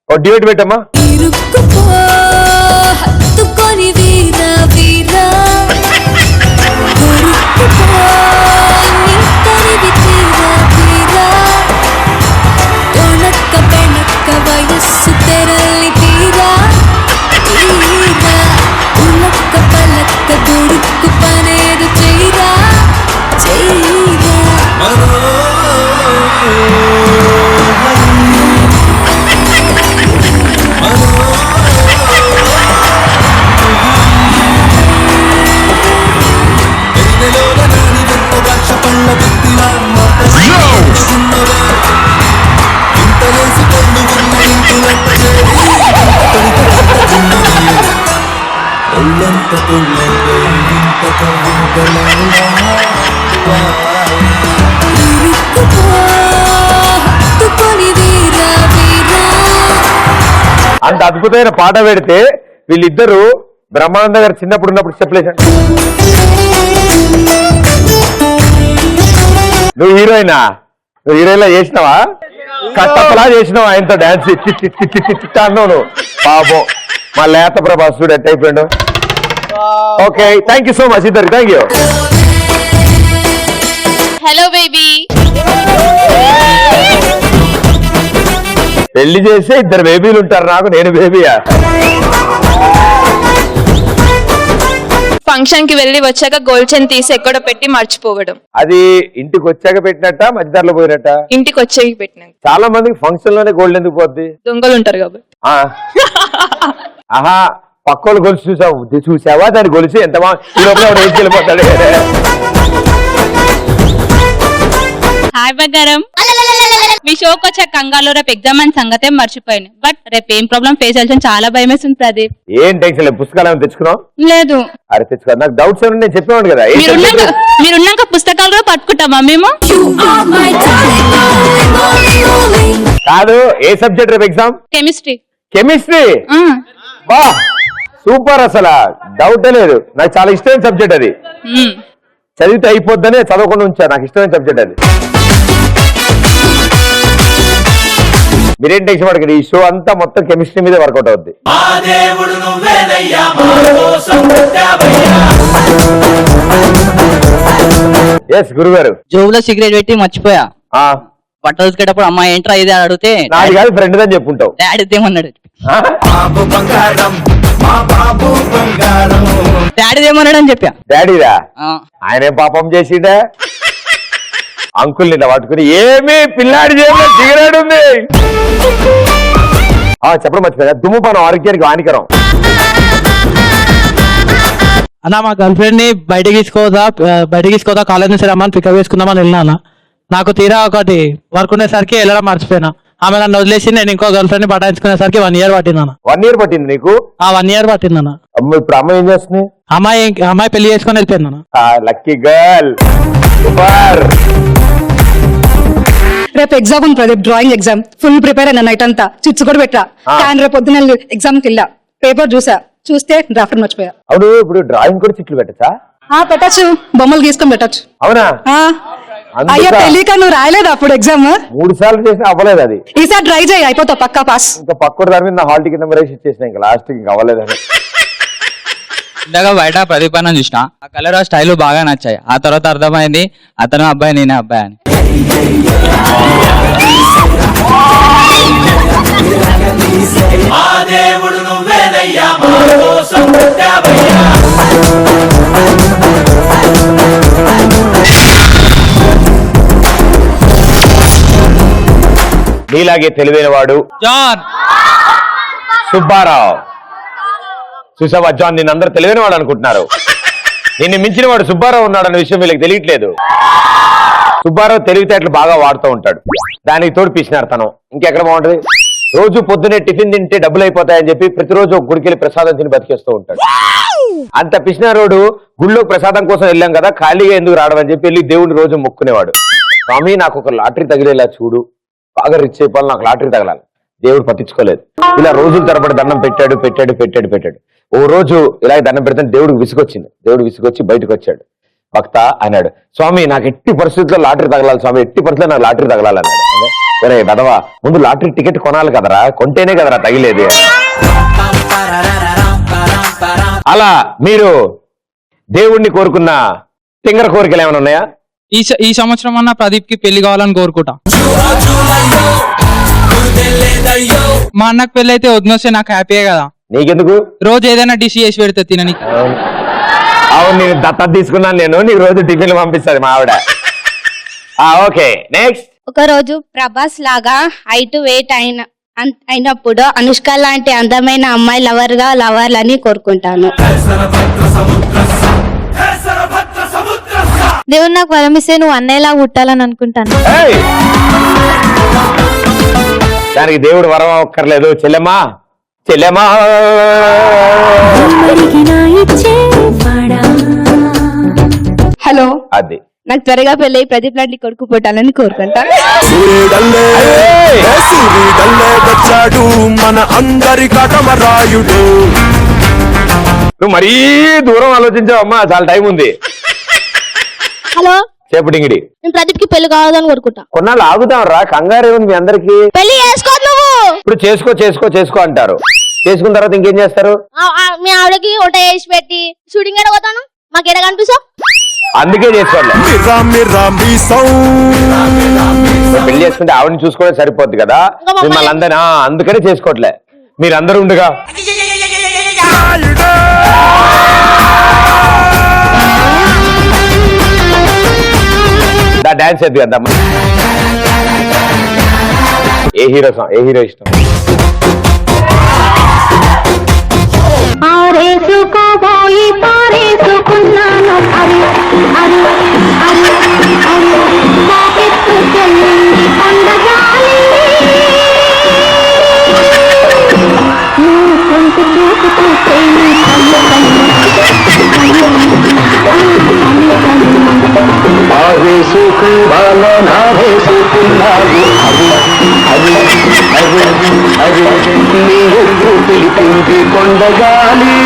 ఓ డ్యూట్ పెట్టమ్మా. అంత అద్భుతమైన పాట పెడితే వీళ్ళిద్దరూ బ్రహ్మానంద గారు చిన్నప్పుడు ఉన్నప్పుడు చెప్పలేసండి. నువ్వు హీరోయినా? నువ్వు హీరోయిన్ లా చేసినావా? కట్టప్పలా చేసినావు ఆయనతో డాన్స్. చిట్టా అన్నావు నువ్వు. పాపం మా లేత ప్రభాసుడు ఎట్ అయిపోయాడు. Okay, thank you so much ఇద్దరికి. Thank you. Hello baby. పెళ్లి చేస్తే ఇద్దరు బేబీలు ఉంటారు నాకు. నేను బేబీయా? ఫంక్షన్ కి వెళ్ళి వచ్చాక గోల్డ్ చైన్ తీసి ఎక్కడో పెట్టి మర్చిపోవడం. అది ఇంటికి వచ్చాక పెట్టినట్ట, మధ్యదారిలో పోయినట్ట? ఇంటికి వచ్చాక పెట్టినాక. చాలా మందికి ఫంక్షన్ లోనే గోల్డ్ ఎందుకు పోద్ది? దొంగలు ఉంటారు కాబట్టి. ఆహా, పక్కోళ్ళు గొలుసు చూసావా? దాని గొలుసు ఎంత ఈ లోపల వేసుకెళ్ళిపోతాడు. హాయ్ బంగారం. మీ షోకి వచ్చే కంగాలో రేపు ఎగ్జామ్ అని సంగతే మర్చిపోయాను. బట్ రేపు ఏం ప్రాబ్లం ఫేస్ చేయాల్సిన చాలా భయం వేస్తుంది ప్రదీప్. ఏం టెన్షన్ లేదు. పుస్తకాలు ఏమైనా తెచ్చుకున్నావు? లేదు. అరే తెచ్చుకో, నాకు డౌట్స్ ఏమన్నా నేను చెప్పేవాడు కదా. మీరున్నాక పుస్తకాలు కూడా పట్టుకుంటామా మేము? కాదు, ఏ సబ్జెక్ట్ రేపు ఎగ్జామ్? కెమిస్ట్రీ. కెమిస్ట్రీ? బా సూపర్, అసలు డౌటే లేదు. నాకు చాలా ఇష్టమైన సబ్జెక్ట్ అది. చదివితే అయిపోద్దనే చదవకుండా ఉంచా. నాకు ఇష్టమైన సబ్జెక్ట్ అది. మీరేం టెన్షన్ పడకండి, ఈ షో అంతా మొత్తం కెమిస్ట్రీ మీద వర్కౌట్ అవుద్ది. ఎస్ గురుగారు. జోబులో సిగరెట్ పెట్టి మర్చిపోయా. బట్టలు ఉతికేటప్పుడు అమ్మాయి ఏంట్రా ఇది అని అడిగితే నాది కాదు ఫ్రెండ్ అని చెప్పుంటావు. డాడీ ఏమన్నాడు? డాడీ ఏమన్నాడు అని చెప్పా. డాడీరా? ఆయనేం పాపం చేసిండే? అంకుల్ నిన్న పట్టుకుని ఏమి పిల్లాడి జేబులో సిగరెట్ ఉంది చెప్పడం మర్చిపోయా. ధూమపానం ఆరోగ్యానికి హానికరం. అన్న మా గర్ల్ ఫ్రెండ్ ని బయటకి తీసుకోదా కాలేజ్ నుంచి రమ్మని పికప్ చేసుకుందామని వెళ్ళినా. నాకు తీరా ఒకటి వర్క్ ఉండేసరికి వెళ్ళడం మర్చిపోయినా. ఆమె నన్ను వదిలేసి నేను ఇంకో గర్ల్ ఫ్రెండ్ ని పటాయించుకునేసరికి 1 year పట్టిందన్న. 1 year పట్టింది నీకు? 1 year పట్టిందన్న. ఇప్పుడు అమ్మాయి ఏం చేస్తుంది? అమ్మాయి పెళ్లి చేసుకుని వెళ్ళిపోయిందన్న. Lucky girl. సూపర్. రేపు ఎగ్జామ్ ఉంది Pradeep, drawing exam. Full prepare అయినా నైట్ అంతా. చిట్స్ కూడా పెట్టా. కానీ రేపు పొద్దున ఎగ్జామ్ కి వెళ్ళా. పేపర్ చూస్తే డ్రాఫ్ట్ మర్చిపోయా. అవును, ఇప్పుడు డ్రాయింగ్ కూడా చిట్లు పెట్టచ్చా? పెట్టచ్చు, బొమ్మలు గీసుకొని పెట్టచ్చు. అవునా? అందుక తెలియక నువ్వు రాయలేదు అప్పుడు ఎగ్జామ్ 3 సార్లు చేసినా అవ్వలేదు అది. ఈసారి ట్రై చేయి అయిపోతావు పక్కా పాస్. ఇంకా పక్కన దాని మీద హాల్ టికెట్ నెంబర్ వేసి ఇచ్చేసిన ఇంకా లాస్ట్ ఇంకా అవ్వలేదని. ఇందాక బయట ప్రదీపాన్ని చూసిన, ఆ కలర్ ఆ స్టైల్ బాగా నచ్చాయి. ఆ తర్వాత అర్థమైంది అతను అబ్బాయి నేనే అబ్బాయి అని. నీలాగే తెలివైన వాడు జాన్ సుబ్బారావు. చూసావా జాన్, నిన్ను అందరూ తెలివైన వాడు అనుకుంటున్నారు. నిన్ను మించిన వాడు సుబ్బారావు ఉన్నాడన్న విషయం వీళ్ళకి తెలియట్లేదు. సుబ్బారావు తెలివితేటలు బాగా వాడుతూ ఉంటాడు. దానికి తోడు పిసినారుతనం ఇంకెక్కడ బాగుంటది. రోజు పొద్దునే టిఫిన్ తింటే డబ్బులు అయిపోతాయని చెప్పి ప్రతిరోజు ఒక గుడికి వెళ్ళి ప్రసాదం తిని బతికేస్తూ ఉంటాడు. అంత పిసినారోడు గుళ్ళో ప్రసాదం కోసం వెళ్ళాం కదా, ఖాళీగా ఎందుకు రావడం అని చెప్పి వెళ్ళి దేవుడిని రోజు మొక్కునేవాడు. స్వామి నాకు ఒక లాటరీ తగిలేలా చూడు, బాగా రిచ్ అయిపోవాలి, నాకు లాటరీ తగలాలి. దేవుడు పట్టించుకోలేదు. ఇలా రోజుల తరబడి దండం పెట్టాడు. ఓ రోజు ఇలాగే దండం పెడితే దేవుడికి విసుగొచ్చింది. దేవుడు విసుగొచ్చి బయటకు వచ్చాడు. భక్త అన్నాడు, స్వామి నాకు ఎట్టి పరిస్థితుల్లో లాటరీ తగలాలి స్వామి, ఎట్టి పరిస్థితుల్లో నాకు లాటరీ తగలాలన్నాడు. సరే బదవా, ముందు లాటరీ టికెట్ కొనాలి కదరా, కొంటేనే కదరా తగిలేది. అలా మీరు దేవుణ్ణి కోరుకున్న తింగర కోరికలు ఏమైనా ఉన్నాయా? ఈ సంవత్సరం అన్న ప్రదీప్ కి పెళ్లి కావాలని కోరుకుంటా. మా అన్నకు పెళ్లి అయితే వదిలేస్తే నాకు హ్యాపీయే కదా. నీకెందుకు? రోజు ఏదైనా డిష్ చేసి పెడితే తినని. అవును, నేను దత్తత తీసుకున్నాను, నేను నీకు రోజు టిఫిన్లు పంపిస్తుంది మా ఆవిడ. Okay next. ఒక రోజు ప్రభాస్ లాగా హైట్ వెయిట్ అయినప్పుడు అనుష్క లాంటి అందమైన అమ్మాయి లవర్లని కోరుకుంటాను. దేవుడు నాకు వరమిస్తే నువ్వు అన్నయ్యలా పుట్టాలని అనుకుంటాను. దానికి దేవుడు వరం అక్కర్లేదు. చెల్లెమ్మా హలో, అది నాకు త్వరగా పెళ్ళి ప్రదీప్ లాంటి కొడుకు పుట్టాలని కోరుకుంటాను. మన అందరి కటమరాయుడు. నువ్వు మరీ దూరం ఆలోచించావు అమ్మా, చాలా టైం ఉంది. హలో చేపటింగిడి, నేను ప్రదీప్ కి పెళ్లి కావాలని కోరుకుంటా. కొన్నాళ్ళు ఆగుతాం రా, కంగారు ఏముంది మీ అందరికి. పెళ్లి చేసుకో నువ్వు. ఇప్పుడు చేసుకో అంటారు. చేసుకున్న తర్వాత ఇంకేం చేస్తారు? మీ ఆవిడకి వంట చేసి పెట్టి షూటింగ్ ఎడ పోతాను, మాకు ఎడ కనిపిస్తావు. అందుకే చేసుకోవాలి. పెళ్లి చేసుకుంటే ఆవిడని చూసుకోవడం సరిపోద్ది కదా మిమ్మల్ని అందరినీ. అందుకనే చేసుకోవట్లే, మీరందరూ ఉండగా. డాన్స్ ఎద్దు కదా. ఏ హీరో ఇష్టం? కొండగాలి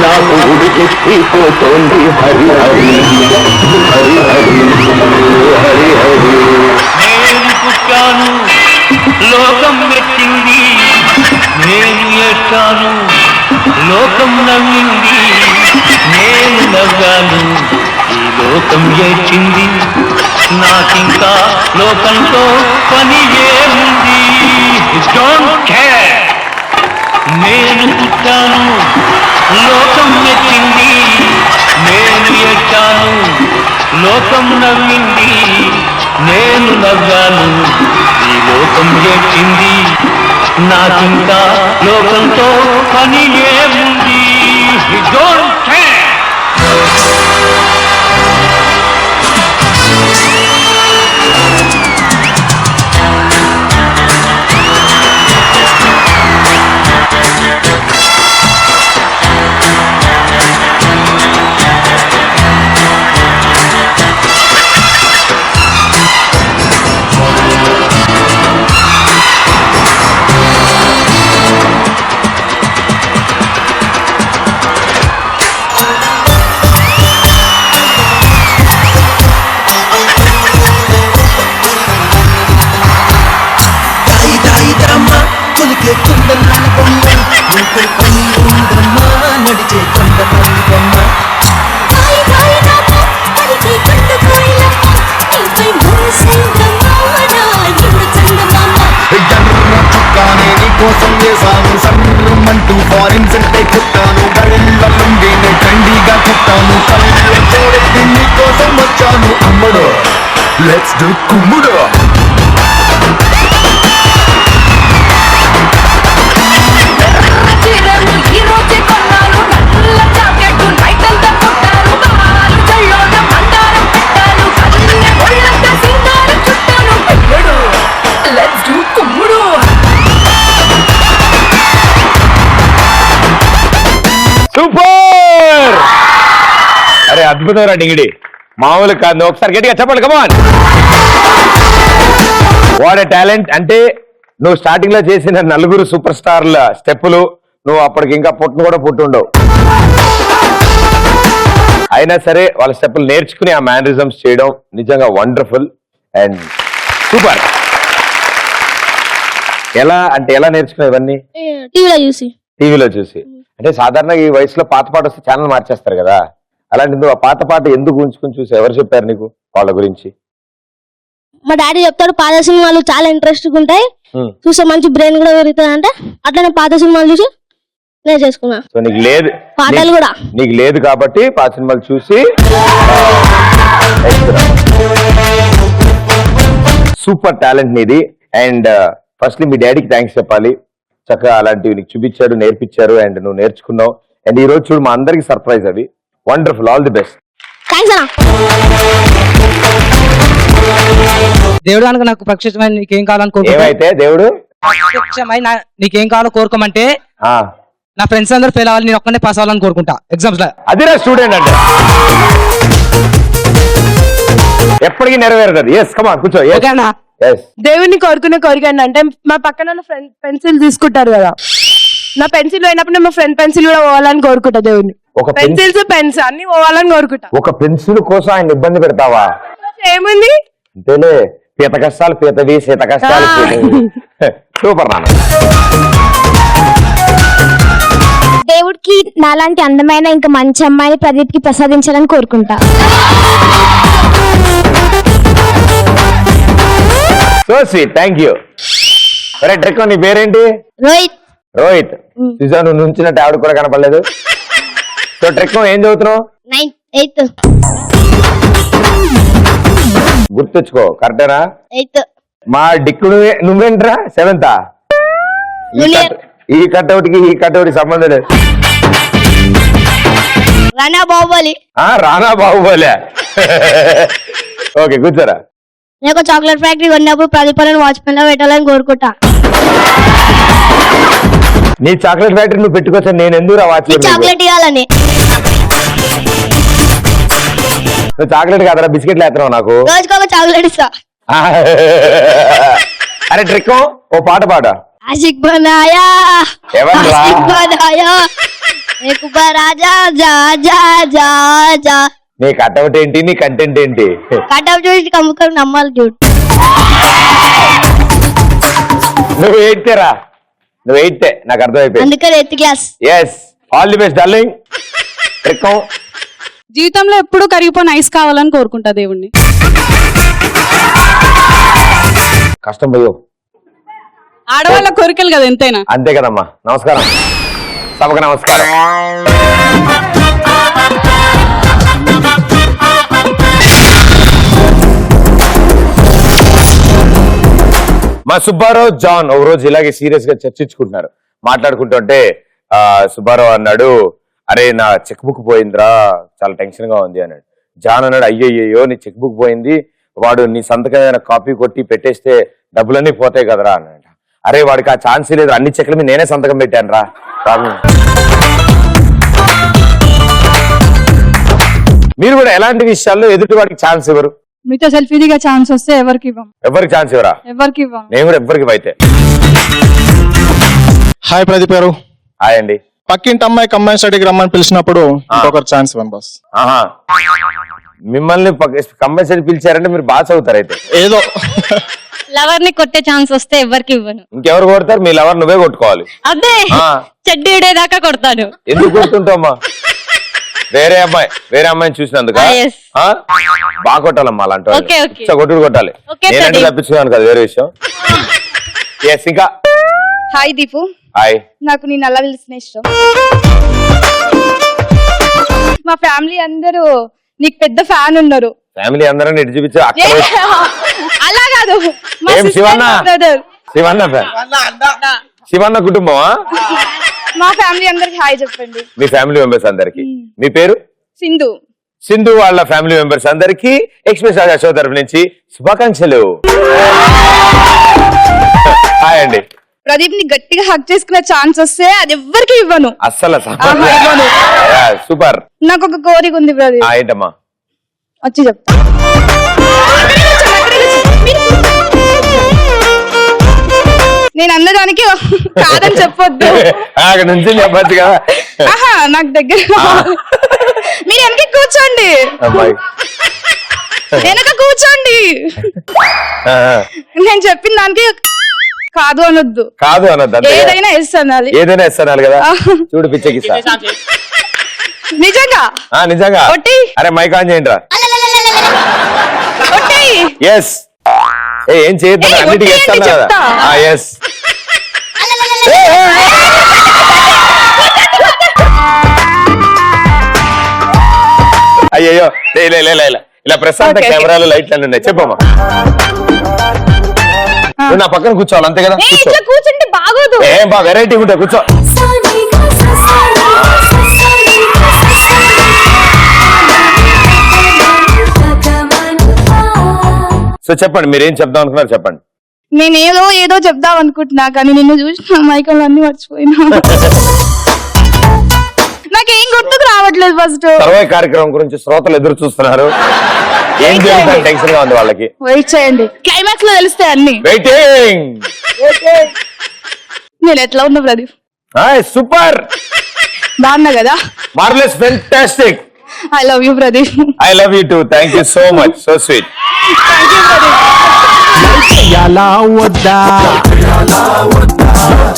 నాకు ఉడికెత్తిపోతోంది. హరి హరి హరి హరి హరి హరి. నేను పుట్టాను, లోకం మెచ్చింది. నేను ఏడ్చాను, లోకం నవ్వింది. నేను నవ్వాను, ఈ లోకం ఏడ్చింది. నాకింకా లోకంతో పని ఏముంది? Don't care. నేను పుట్టాను, లోకం మెచ్చింది. నేను ఏడ్చాను, లోకం నవ్వింది. నేను నవ్వాను, ఈ లోకం ఏడ్చింది. నాకింకా లోకంతో పని ఏముంది? Don't care. కోసం చేశాను సన్నుమంటూ ఫారిన్ సెంటే కుట్టాను బరెళ్ళలుండి ట్రెండీగా కుట్టాను కళ్ళ చూడెత్తి నీ కోసం వచ్చాను అమ్మడు లెట్స్ డు కుమ్ముడు సూపర్! అరే అద్భుతం రా డింగిడి, మామూలు కాదు. ఒకసారి గట్టిగా చెప్పండి, కమాన్. What a talent. అంటే నువ్వు స్టార్టింగ్ లో చేసిన నలుగురు సూపర్ స్టార్ల స్టెప్పులు నువ్వు అప్పటికి ఇంకా పుట్టును కూడా పుట్టుండవు. అయినా సరే వాళ్ళ స్టెప్పులు నేర్చుకుని ఆ మేనరిజమ్స్ చేయడం నిజంగా వండర్ఫుల్ అండ్ సూపర్. ఎలా అంటే ఎలా నేర్చుకున్నావు ఇవన్నీ? టీవీలో చూసి. అంటే సాధారణంగా ఈ వయసులో పాత పాట వస్తే ఛానల్ మార్చేస్తారు కదా, అలాంటి నువ్వు ఆ పాత పాట ఎందుకు ఉంచుకుని చూసి ఎవరు చెప్పారు నీకు వాళ్ళ గురించి? మా డాడీ చెప్తాడు పాత సినిమాలు చాలా ఇంట్రెస్టింగ్ ఉంటాయి, చూసే మంచి బ్రెయిన్ కూడా పెరుగుతుంది అంటే అట్లనే పాత సినిమాలు చూసి నేను చేసుకున్నా. సో నీకు లేదు, పాటలు కూడా నీకు లేదు కాబట్టి పాత సినిమాలు చూసి. సూపర్ టాలెంట్ నీది. అండ్ ఫస్ట్లీ మీ డాడీకి థ్యాంక్స్ చెప్పాలి, చక్కగా అలాంటివి నీకు చూపించారు, నేర్పించారు అండ్ నువ్వు నేర్చుకున్నావు. అండ్ ఈ రోజు చూడు మా అందరికి సర్ప్రైజ్ అవి. Wonderful, all the best. దేవుడు కనుక నాకు ప్రత్యక్షమైన నీకేం కావాలని ఏమైతే దేవుడు ప్రత్యక్షమై నీకేం కావాలో కోరుకోమంటే నా ఫ్రెండ్స్ అందరూ ఫెయిల్ అవ్వాలి, నేను ఒక్కనే పాస్ అవ్వాలని కోరుకుంటా ఎగ్జామ్స్ లో. అదిరా స్టూడెంట్ అంటే ఎప్పటికీ నెరవేరదు. ఎస్ కమాన్ కూర్చో. దేవుడిని కోరుకునే కోరిక ఏంటంటే మా పక్కన పెన్సిల్ తీసుకుంటారు కదా, నా పెన్సిల్ పోయినప్పుడు మా ఫ్రెండ్ పెన్సిల్ కూడా పోవాలని కోరుకుంటా. దేవుడిని ఒక పెన్సిల్స్ పెన్స్ అన్ని పోవాలని కోరుకుంటా. ఒక పెన్సిల్ కోసం ఆయన ఇబ్బంది పెడతావా? ఏముంది అంతేలే, పీత కష్టాలు పీతవి, శీత కష్టాలు సూపర్ నాన్న. దేవుడికి నాలాంటి అందమైన ఇంకా మంచి అమ్మాయిని ప్రదీప్ కి ప్రసాదించాలని కోరుకుంటా. So sweet, thank you. సరే ట్రిక్, నీ పేరేంటి? రోహిత్. రోహిత్. చూసా నువ్వు నుంచినట్టు ఆవిడ కూడా కనపడలేదు. సో ట్రిక్ ఏం చదువుతున్నావు? 8th. గుర్తొచ్చుకో, కరెక్టేనా? 8th. మా డిక్కుడు నువ్వేంట్రా 7th? ఈ కట్అవుట్ కి ఈ కట్అవుట్ సంబంధం లేదు. రానా బాహుబలి. రానా బాహుబలి. ఓకే కూర్చోరా. నేను చాక్లెట్ ఫ్యాక్టరీ కొన్నప్పుడు ప్రదీపాలను వాచ్మెన్ లో పెట్టాలని కోరుకుంటా. నీ చాక్లెట్ ఫ్యాక్టరీ నువ్వు పెట్టుకోవచ్చు, నేను ఎందుకు వాచ్ చాక్లెట్ ఇవ్వాలని. నువ్వు చాక్లెట్ కాదరా బిస్కెట్లు వేస్తున్నావు నాకు. రోజుకొక చాక్లెట్ ఇస్తా. అరే ట్రిక్, ఓ పాట పాట. ఆషిక్ బనాయా ఆషిక్ బనాయా ఏక్ బరాజా జా జా జా జా. నీ కట్అవుట్ ఏంటి, నీ కంటెంట్ ఏంటి? కట్అవుట్ చూసి కమ్ముకొని నమ్మాలి చూడు. నువ్వు ఎయిట్రా, నువ్వు 8th, నాకు అర్థమైపోయింది. అందుకని 8th class. Yes, all the best darling. Trick, జీవితంలో ఎప్పుడు కరిగిపోయిన ఐస్ కావాలని కోరుకుంటా దేవుణ్ణి. కష్టం పోయో, ఆడవాళ్ళ కోరికలు కదా ఎంతైనా. అంతే కదమ్మా. నమస్కారం, సభకు నమస్కారం. మా సుబ్బారావు జాన్ ఒక రోజు ఇలాగే సీరియస్ గా చర్చించుకుంటున్నారు. మాట్లాడుకుంటుంటే సుబ్బారావు అన్నాడు, అరే నా చెక్ బుక్ పోయిందిరా, చాలా టెన్షన్ గా ఉంది అన్నాడు. జాన్ అన్నాడు, అయ్యయ్యో నీ చెక్ బుక్ పోయింది, వాడు నీ సంతకమైన కాపీ కొట్టి పెట్టేస్తే డబ్బులన్నీ పోతాయి కదరా అన్నాడు. అరే వాడికి ఆ ఛాన్స్ లేదు, అన్ని చెక్ల మీద నేనే సంతకం పెట్టాను రా. మీరు కూడా ఎలాంటి విషయాల్లో ఎదుటి వాడికి ఛాన్స్ ఇవ్వరు? మీతో సెల్ఫీ దిగా ఛాన్స్ వస్తే ఎవరికి ఇవ్వం. ఎవరికి ఛాన్స్ ఇవ్వరా? ఎవరికి ఇవ్వం. నేను కూడా ఎవరికి అయితే. హాయ్ ప్రదీప్ గారు. హాయ్ అండి. పక్కింటి అమ్మాయి కంబైన్ స్టడీకి రమ్మని పిలిచినప్పుడు ఇంకొకరు ఛాన్స్ ఇవ్వండి బాస్. మిమ్మల్ని కంబైన్ స్టడీ పిలిచారంటే మీరు బాగా చదువుతారు అయితే. ఏదో లవర్ ని కొట్టే ఛాన్స్ వస్తే ఎవరికి ఇవ్వను. ఇంకెవరు కొడతారు? మీ లవర్ నువ్వే కొట్టుకోవాలి. అదే ఆ. చెడ్డి దాకా కొడతాను. ఎందుకు కొడుతుంటావమ్మా? వేరే అమ్మాయిని చూసినందుక? Ah, yes. బాగా కొట్టాలమ్మా అలాంటి వాళ్ళు. Okay, okay. ఇచ్చా కొట్టుడు కొట్టాలి. Okay, నేనంటే Pradeep. తప్పించుకున్నాను కదా, వేరే విషయం. ఎస్, ఇంకా హాయ్ దీపు, హాయ్. నాకు నేను అలా తెలిసిన ఇష్టం. మా ఫ్యామిలీ అందరూ నీకు పెద్ద ఫ్యాన్ ఉన్నారు. ఫ్యామిలీ అందరం ఇటు చూపించా. ఏ, అలా కాదు, మా ఏం sister, శివన్న? మా brother. శివన్న ఫ్యాన్. శివన్న కుటుంబమా? మా ఫ్యామిలీ అందరికి హాయ్ చెప్పండి. మీ ఫ్యామిలీ మెంబర్స్ అందరికి. మీ పేరు? సింధు. సింధు వాళ్ళ ఫ్యామిలీ మెంబర్స్ అందరికి ఎక్స్ప్రెస్ రాజా షో తరఫు నుంచి శుభాకాంక్షలు. హాయ్ అండి. ప్రదీప్ ని గట్టిగా హక్ చేసుకునే ఛాన్స్ వస్తే అది ఎవ్వరికి ఇవ్వను. అస్సలు ఇవ్వను. సూపర్. నాకు ఒక కోరిక ఉంది ప్రదీప్. ఏంటమ్మా? వచ్చి చెప్తా. నేను అన్నదానికి కాదని చెప్పొద్దు. అక్కడ నుంచి చెప్పచ్చు కదా. ఆహా, నాకు దగ్గర మీరు వెనక కూర్చోండి. అమ్మాయి వెనక కూర్చోండి. నేను చెప్పిన దానికి కాదు అనొద్దు. కాదు అనొద్దు. ఏదైనా ఎస్ అనాలి. ఏదైనా ఇస్తాను కదా. చూడు పిచ్చకి నిజంగా నిజంగా. ఒట్టి. అరే మైక్ ఆన్ చేయండి రా. ఒట్టి. ఎస్. ఏం చేయొద్దు, అన్నిటికీ ఇస్తాను కదా. ఎస్. అయ్యో ఇలా ప్రశాంత కెమెరాలు లైట్లు అన్నీ ఉన్నాయి. చెప్పమ్మా. నువ్వు నా పక్కన కూర్చోవాలి అంతే కదా. కూర్చో. కూర్చుంటే బాగోదు. ఏం బా వెరైటీ ఉంటాయి, కూర్చో. సో చెప్పండి, మీరేం చెప్దాం అనుకున్నారు చెప్పండి. నేను ఏదో చెప్దాం అనుకుంటున్నా, కానీ నిన్ను చూసిన మైకల్ అన్ని మర్చిపోయినా. నాకేం గుర్తుకు రావట్లేదు. ఫస్ట్ సర్వే కార్యక్రమం గురించి శ్రోతలు ఎదురు చూస్తున్నారు. ఏం జరుగుతుంది టెన్షన్ గా ఉంది వాళ్ళకి. వెయిట్ చేయండి, క్లైమాక్స్ లో తెలుస్తాయి అన్ని. వెయిటింగ్. నేను ఎట్లా ఉన్నా ప్రదీప్? సూపర్. బాగున్నా కదా? Marvellous, fantastic. I love you Pradeep. I love you too. Thank you so much. So sweet. Thank you Pradeep. చెయ్యాలా వద్దా,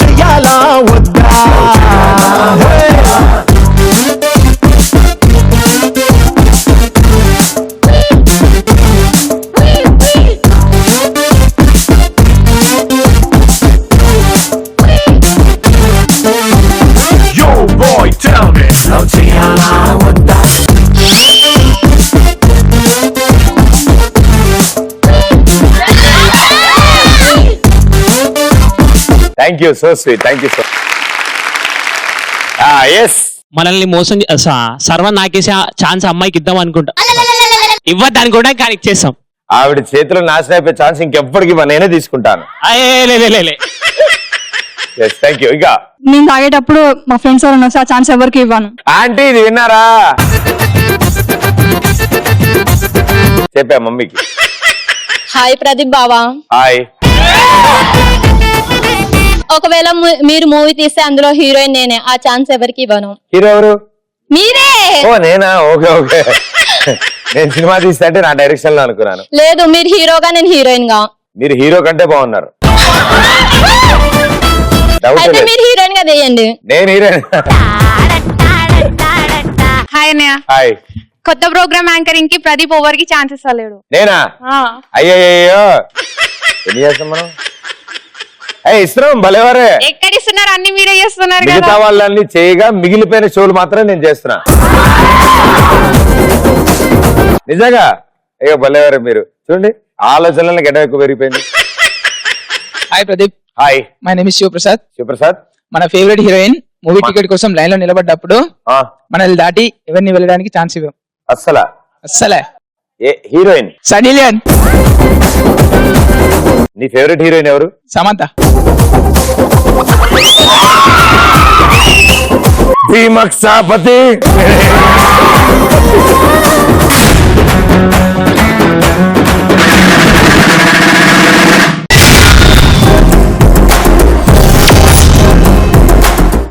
చెయ్యాలా వద్దా. Yo boy, tell me. చెయ్యాలా వద్దా. Thank you. So sweet. Thank you so. Yes. మనల్ని మోసం సర్వ నాకేసే ఛాన్స్ అమ్మాయికి ఇద్దాం అనుకుంటా. ఇవ్వద్దు అనుకుంటా, కానీ ఇచ్చేస్తాం. ఆవిడ చేతిలో నాశనం అయిపోయే ఛాన్స్ ఇంకెప్పటికీ నేనే తీసుకుంటాను. Thank you. ఇంకా నేను తాగేటప్పుడు మా ఫ్రెండ్స్ ఎవరైనా వస్తే ఆ ఛాన్స్ ఎవరికి ఇవ్వను. ఆంటీ ఇది విన్నారా? చెప్పా మమ్మీకి. హాయ్ ప్రదీప్ బావా. హాయ్. ఒకవేళ మీరు మూవీ తీస్తే అందులో హీరోయిన్ నేనే, ఆ ఛాన్స్ ఎవరికి ఇవ్వను. హీరో ఎవరు? మీరే. ఓ నేనా? Okay okay. నేను సినిమా తీస్తే అంటే నా డైరెక్షన్ లో అనుకున్నాను. లేదు, మీరు హీరోగా నేను హీరోయిన్ గా. మీరు హీరో కంటే బాగున్నారు. అయితే మీరు హీరోయిన్ గా తీయండి. నేను హీరోయిన్. హాయ్ అన్నయ్య. హాయ్. కొత్త ప్రోగ్రామ్ యాంకరింగ్ కి ప్రదీప్ ఓవర్ కి ఛాన్సెస్ అలేడు. నేనా? అయ్యయ్యో ఎన్ని చేస్తాం మనం? ఇస్తున్నాం భలేవారే. ఎక్కడ ఇస్తున్నారు? అన్ని మీరే చేస్తున్నారు కదా. మిగతా వాళ్ళని చేయగా మిగిలిపోయిన షోలు మాత్రం నేను చేస్తున్నా. నిజంగా అయ్యో భలేవారే మీరు. చూడండి ఆలోచనలను గడ్డ ఎక్కువ పెరిగిపోయింది. Hi Pradeep. Hi. My name is Shivaprasad. Shivaprasad. మన ఫేవరెట్ హీరోయిన్ మూవీ టికెట్ కోసం లైన్ లో నిలబడ్డప్పుడు మనల్ని దాటి ఎవరిని వెళ్ళడానికి ఛాన్స్ ఇవ్వం. అస్సలే. Heroine Sunny Leone. నీ ఫేవరెట్ హీరోయిన్ ఎవరు? సమంత. భీమక్సాపతి.